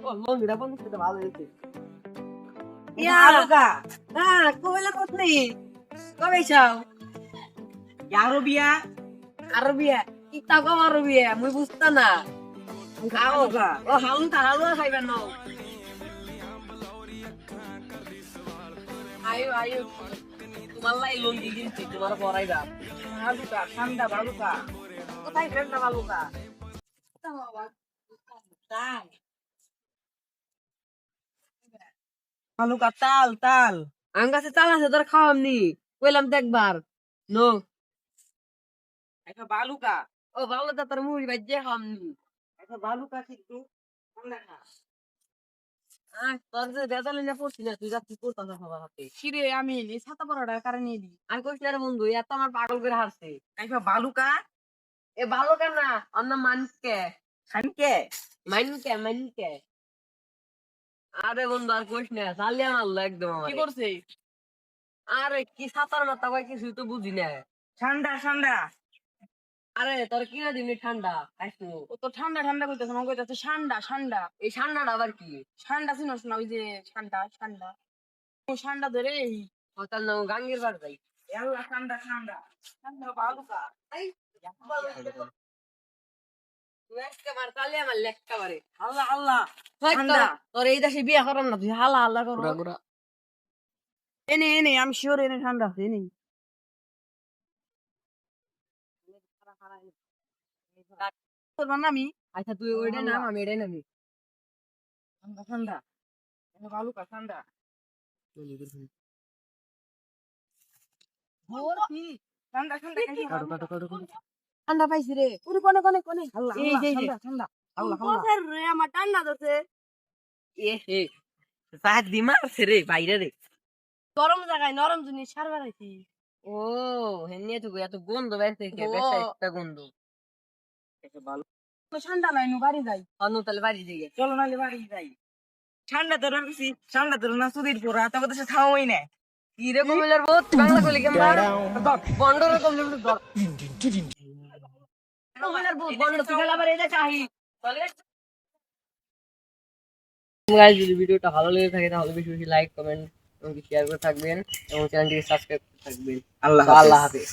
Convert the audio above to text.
ও লঙ্গিটা বন্ধ করতে ভালো হয়েছে। ইয়া আলুকা হ্যাঁ কইলা কতনি কবে চাও আরবিয়া আরবিয়া ইতা কম আরবিয়া মুই বুঝতা না খাও আলুকা ও হালুয়া খাইবেন না আয়ো আয়ো তোমার লাই লঙ্গি কিনছি তোমার পরাইবা আলুকা ঠান্ডা আলুকা কোথায় ঠান্ডা বালুকা তাই আলুকা তাল তাল আমার কাছে চাল আছে তোর খাওয়ামনি কইলাম তো একবার নো একটা বালুকা ও ভালো তো তোর মুড়ি ভাজ্যে খাওয়ামনি একটা বালুকা কিন্তু ঠান্ডা খা তোর যে বেজালে না পড়ছি না তুই যা কি করতাম সবার হাতে কিরে আমি এই ছাতা পড়াটার কারণে এলি আমি কইছি না রে বন্ধু এত আমার পাগল করে হারছে একটা বালুকা এ ভালো কেন না অন্য মানুষকে খানকে মাইনকে আরে বন্ধু আর কইস না চালিয়ে মারলো একদম কি আমার করছে আরে কি সাঁতার মাথা কয় কিছুই তো বুঝি না ঠান্ডা ঠান্ডা আরে তোর কিনা দিবনি ঠান্ডা খাইছো ও তো ঠান্ডা ঠান্ডা কইতেছে মনে কইতেছে ঠান্ডা ঠান্ডা এই ঠান্ডাটা আবার কি ঠান্ডা চিনস না ওই যে ঠান্ডা ঠান্ডা ও ঠান্ডা ধরে এই তার নাম গাঙ্গের বার যাই এলা ঠান্ডা ঠান্ডা ঠান্ডা বালুকা এই তুই আজকে মার চালিয়ে মারলে একেবারে আল্লাহ আল্লাহ হয় ঠান্ডা তোর এই দেশে বিয়ে করার না তুই হালা হাল্লা করো এনে এনে আমি শিওর এনে ঠান্ডা আছে এনে করবার না আমি আচ্ছা তুই ওইটাই নাম আমি এটাই নামি ঠান্ডা ঠান্ডা এনে বালুকা ঠান্ডা ওর কি ঠান্ডা ঠান্ডা ঠান্ডা পাইছি রে ওরে কোনে কোনে কোনে আল্লাহ এই আল্লাহ যে, ঠান্ডা ঠান্ডা আল্লাহ আল্লাহ রে আমার ঠান্ডা ধরছে এ হে সাত দিমারছে রে বাইরে রে গরম জায়গায় নরম জিনিস সারবার আইছি ও হেনিয়ে তো এত গন্ধ বেরতে কে ও। বেশা একটা গন্ধ এটা ভালো তো ঠান্ডা নাই নু বাড়ি যাই অন্য তাহলে বাড়ি দিকে চলো নালে বাড়ি যাই ঠান্ডা ধরে বেশি ঠান্ডা ধরে না সুদির পড়া তবে তো সে থামই না কি রে কমিলার বহুত বাংলা কইলি কেমন বন্ড রকম লেবু ধর কমিলার বহুত বন্ড তুই গেলা বারে এটা চাহি গাইস যদি ভিডিওটা ভালো লেগে থাকে তাহলে বেশি বেশি লাইক কমেন্ট এবং শেয়ার করে থাকবেন এবং চ্যানেলটিকে সাবস্ক্রাইব করে থাকবেন আল্লাহ আল্লাহ হাফেজ